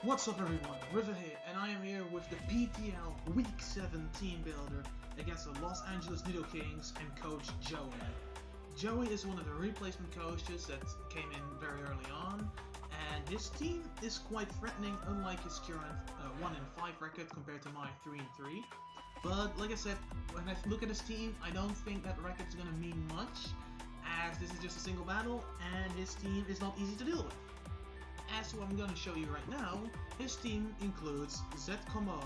What's up everyone, River here, and I am here with the PTL Week 7 Team Builder against the Los Angeles Nidokings and Coach Joey. Joey is one of the replacement coaches that came in very early on, and his team is quite threatening, unlike his current 1-5 record compared to my 3-3. But like I said, when I look at his team, I don't think that record is going to mean much, as this is just a single battle, and his team is not easy to deal with. As to what I'm going to show you right now, his team includes Z-Como,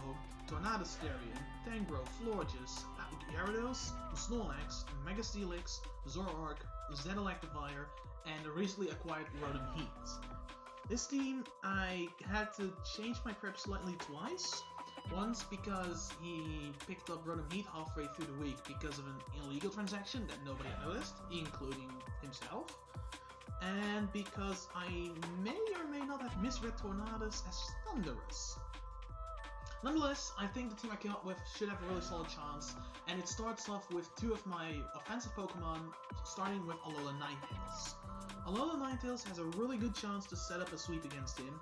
Tornadosterian, Tangro, Florges, Gyarados, Snorlax, Mega Steelix, Zoroark, Z-Electivire, and the recently acquired Rotom Heat. This team, I had to change my prep slightly twice. Once because he picked up Rotom Heat halfway through the week because of an illegal transaction that nobody had noticed, including himself. And because I may or may not have misread Tornadus as Thunderous. Nonetheless, I think the team I came up with should have a really solid chance, and it starts off with two of my offensive Pokemon, starting with Alola Ninetales. Alola Ninetales has a really good chance to set up a sweep against him,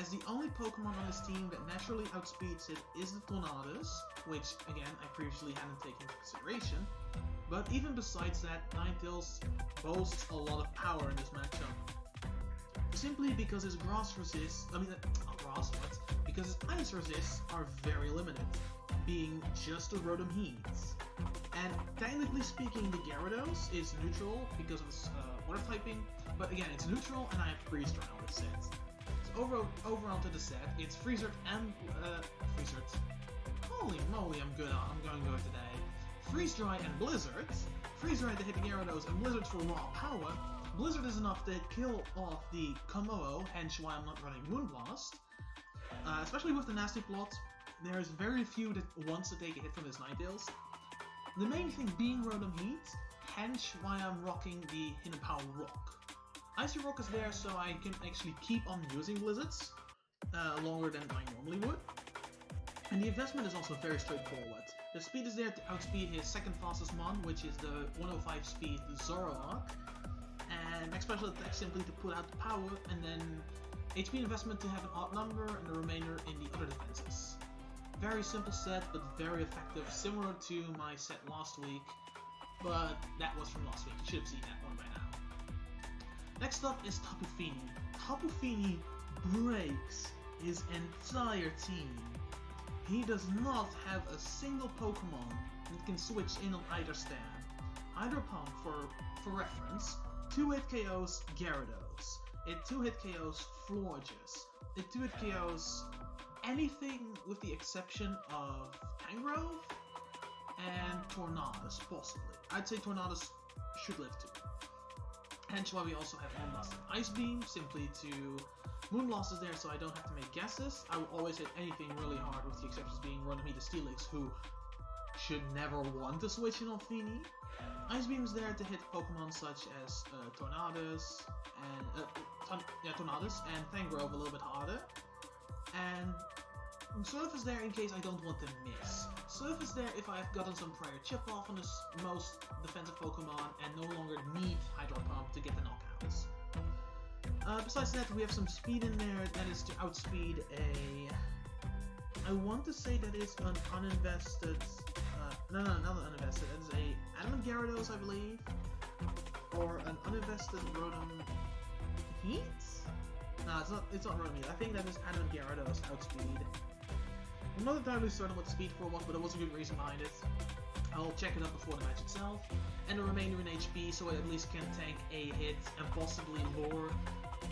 as the only Pokemon on his team that naturally outspeeds it is the Tornadus, which, again, I previously hadn't taken into consideration. But even besides that, Ninetales boasts a lot of power in this matchup. Simply because his grass resists, because his ice resists are very limited, being just a Rotom Heat. And technically speaking, the Gyarados is neutral because of its water typing, but again, it's neutral and I have Freeze Dry on this set. So overall to the set, it's Freezer and Holy moly, I'm going good today. Freeze Dry and Blizzard. Freeze Dry to hit the Gyarados and Blizzard for raw power. Blizzard is enough to kill off the Como, hence why I'm not running Moonblast. Especially with the nasty plot, there's very few that wants to take a hit from his Ninetales. The main thing being Rotom Heat, hence why I'm rocking the Hidden Power Rock. Icy Rock is there so I can actually keep on using Blizzards longer than I normally would. And the investment is also very straightforward. The speed is there to outspeed his second fastest mon, which is the 105 speed Zoroark, and max special attack simply to put out the power, and then HP investment to have an odd number, and the remainder in the other defenses. Very simple set, but very effective, similar to my set last week, but that was from last week, you should have seen that one by now. Next up is Tapu Fini. Tapu Fini breaks his entire team. He does not have a single Pokemon that can switch in on either stand. Hydro Pump, for reference, 2-hit KOs Gyarados. It 2-hit KOs Florges. It 2-hit KOs anything with the exception of Tangrowth and Tornadus, possibly. I'd say Tornadus should live too. Hence why we also have Moonblast and Ice Beam, simply to... Moonblast is there so I don't have to make guesses. I will always hit anything really hard, with the exceptions being Rotom Heat and Steelix, who should never want to switch in on Fini. Ice Beam is there to hit Pokemon such as Tornadus and Tangrowth a little bit harder. And Surf is there in case I don't want to miss. Surf is there if I've gotten some prior chip off on his most defensive Pokemon and no longer need Hydro Pump to get the knockouts. Besides that, we have some speed in there that is to outspeed a... I want to say that is an uninvested... no, not uninvested. That is a Adamant Gyarados, I believe. Or an uninvested Rotom Heat? No, it's not Rotom Heat. I think that is Adamant Gyarados outspeed. I'm not entirely certain what the speed for was, but there was a good reason behind it. I'll check it up before the match itself. And the remainder in HP, so I at least can tank a hit and possibly lure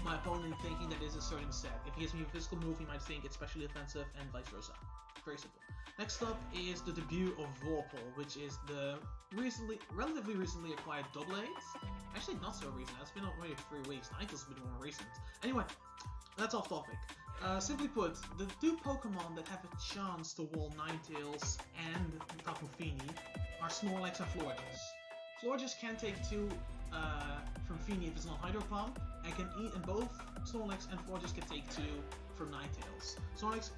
my opponent thinking that is a certain set. If he gives me a physical move, he might think it's specially offensive, and vice versa. Very simple. Next up is the debut of Vorpal, which is the relatively recently acquired Doublade. Actually, not so recent. That's been already 3 weeks. Ninetales has been more recent. Anyway, that's off topic. Simply put, the two Pokemon that have a chance to wall Ninetales and Tapu Fini are Snorlax and Florges. Florges can take 2 from Fini if it's not Hydro Pump, and both Snorlax and Florges can take 2 from Ninetales. Snorlax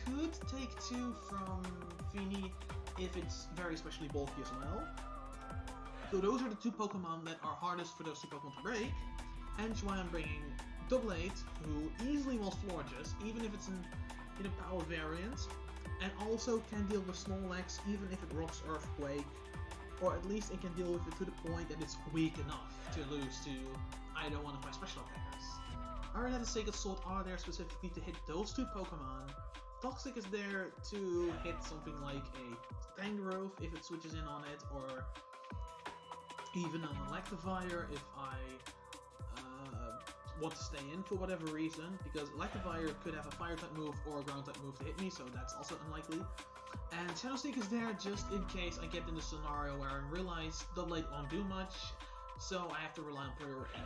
could take 2 from Fini if it's very especially bulky as well. So those are the 2 Pokemon that are hardest for those 2 Pokemon to break, hence why I'm bringing Doublade, who easily will Florges, even if it's in a power variant, and also can deal with Snorlax even if it rocks Earthquake, or at least it can deal with it to the point that it's weak enough to lose to either one of my special attackers. I already have a Sacred Sword are there specifically to hit those two Pokemon. Toxic is there to hit something like a Tangrowth if it switches in on it, or even an Electivire if I want to stay in for whatever reason, because Electivire could have a Fire-type move or a Ground-type move to hit me, so that's also unlikely. And Shadow Sneak is there just in case I get in the scenario where I realize Doublade won't do much, so I have to rely on Priority.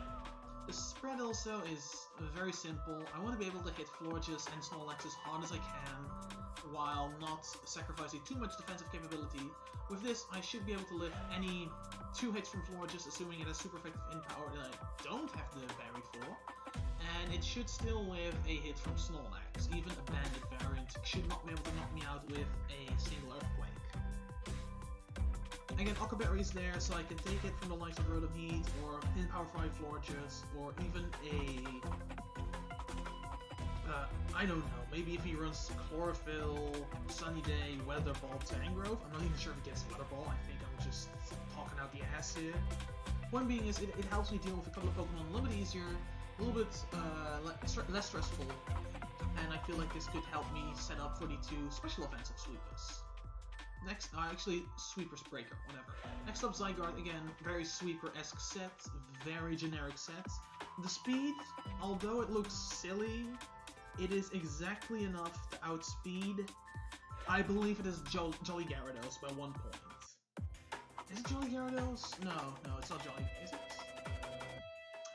The spread also is very simple. I want to be able to hit Florges and Snorlax as hard as I can, while not sacrificing too much defensive capability. With this, I should be able to lift any 2 hits from Florges, assuming it has super effective in power that I don't have the berry for, and it should still live a hit from Snorlax. Even a banded variant should not be able to knock me out with a single Earthquake. Again, Aqua Berry is there, so I can take it from the likes of Rotom Heat, or in Power 5 Florges, or even a... I don't know, maybe if he runs Chlorophyll, Sunny Day, Weather Ball, Tangrowth. I'm not even sure if he gets Weather Ball, I think I'm just talking out the ass here. One being is, it helps me deal with a couple of Pokemon a little bit easier, a little bit less stressful, and I feel like this could help me set up for the 2 special offensive sweepers. Next, actually, Sweeper's Breaker, whatever. Next up, Zygarde, again, very Sweeper-esque set, very generic set. The speed, although it looks silly, it is exactly enough to outspeed, I believe it is Jolly Gyarados by 1 point. Is it Jolly Gyarados? No, it's not Jolly, is it?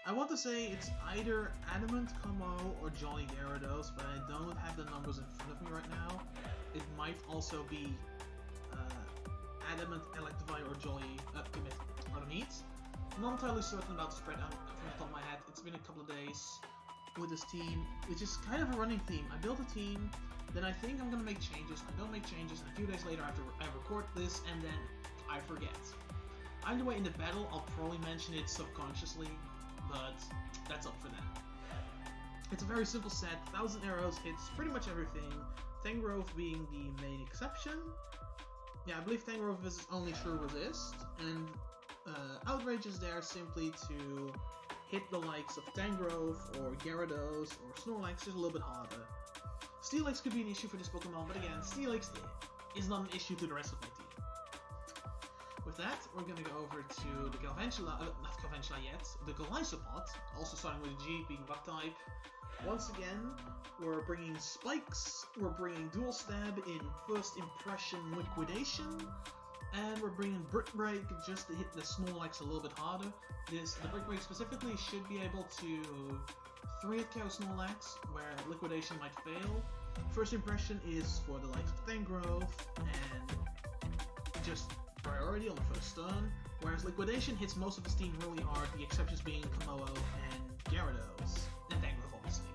I want to say it's either Adamant Como or Jolly Gyarados, but I don't have the numbers in front of me right now. It might also be Adamant, Electivire, or Jolly Rotom Heat. I'm not entirely certain about the spread from the top of my head. It's been a couple of days with this team, which is kind of a running theme. I built a team, then I think I'm going to make changes, I don't make changes, and a few days later I record this, and then I forget. Either way, in the battle, I'll probably mention it subconsciously, but that's up for them. It's a very simple set, 1000 arrows, hits pretty much everything, Tangrowth being the main exception. Yeah, I believe Tangrowth is only true resist, and Outrage is there simply to hit the likes of Tangrowth, or Gyarados, or Snorlax just a little bit harder. Steelix could be an issue for this Pokemon, but again, Steelix is not an issue to the rest of my team. With that, we're gonna go over to the Galvantula, not Galvantula yet, the Golisopod, also starting with a G, being Bug-type. Once again, we're bringing Spikes, we're bringing Dual Stab in First Impression Liquidation, and we're bringing Brick Break just to hit the Snorlax a little bit harder. The Brick Break specifically should be able to 3-hit KO Snorlax, where Liquidation might fail. First Impression is for the likes of Tangrowth, and just priority on the first turn, whereas Liquidation hits most of his team really hard, the exceptions being Komodo and Gyarados, and Tangrowth obviously.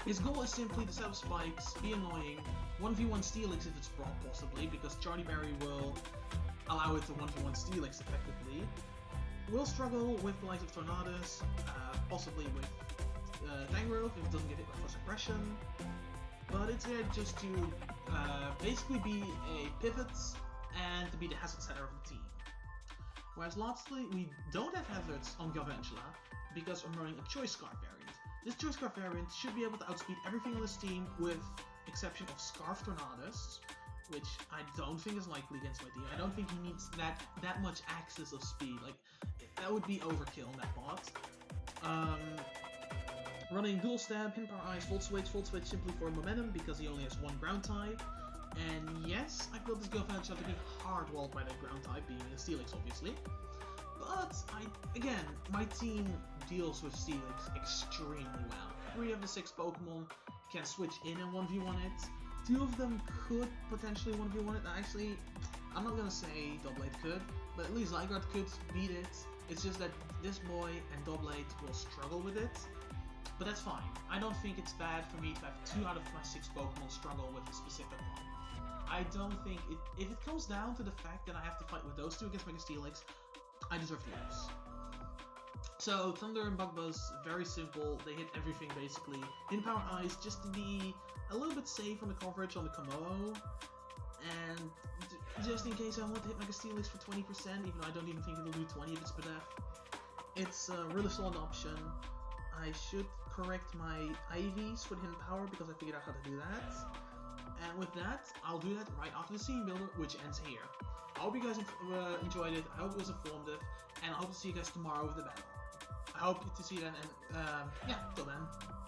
His goal is simply to set up spikes, be annoying, 1v1 Steelix if it's brought possibly, because Charlie Berry will allow it to 1v1 Steelix effectively. Will struggle with the likes of Tornadus, possibly with Tangrowth if it doesn't get hit by First Impression, but it's there just to basically be a pivot and to be the hazard setter of the team. Whereas lastly, we don't have hazards on Galvantula because I'm running a Choice Scarf variant. This Choice Scarf variant should be able to outspeed everything on this team with exception of Scarf Tornadus, which I don't think is likely against my team. I don't think he needs that much access of speed. Like, that would be overkill on that part. Running Dual Stab, Hidden Power Ice, Volt Switch simply for momentum because he only has 1 ground type. And yes, I built this Galvantula to be hard-walled by that ground type, being a Steelix obviously. But, again, my team deals with Steelix extremely well. 3 of the 6 Pokemon can switch in and 1v1 it. 2 of them could potentially 1v1 it. Actually, I'm not gonna say Doublade could, but at least Zygarde could beat it. It's just that this boy and Doublade will struggle with it. But that's fine. I don't think it's bad for me to have 2 out of my 6 Pokemon struggle with a specific one. I don't think if it comes down to the fact that I have to fight with those 2 against Mega Steelix, I deserve to lose. So Thunder and Bug Buzz, very simple. They hit everything basically. Hidden Power Ice just to be a little bit safe on the coverage on the Komodo, and just in case I want to hit Mega Steelix for 20%, even though I don't even think it'll do 20 if it's Pedef. It's a really solid option. I should correct my IVs for the Hidden Power because I figured out how to do that. And with that, I'll do that right after the Teambuilder, which ends here. I hope you guys enjoyed it, I hope it was informative, and I hope to see you guys tomorrow with the battle. I hope to see you then, and yeah, till then.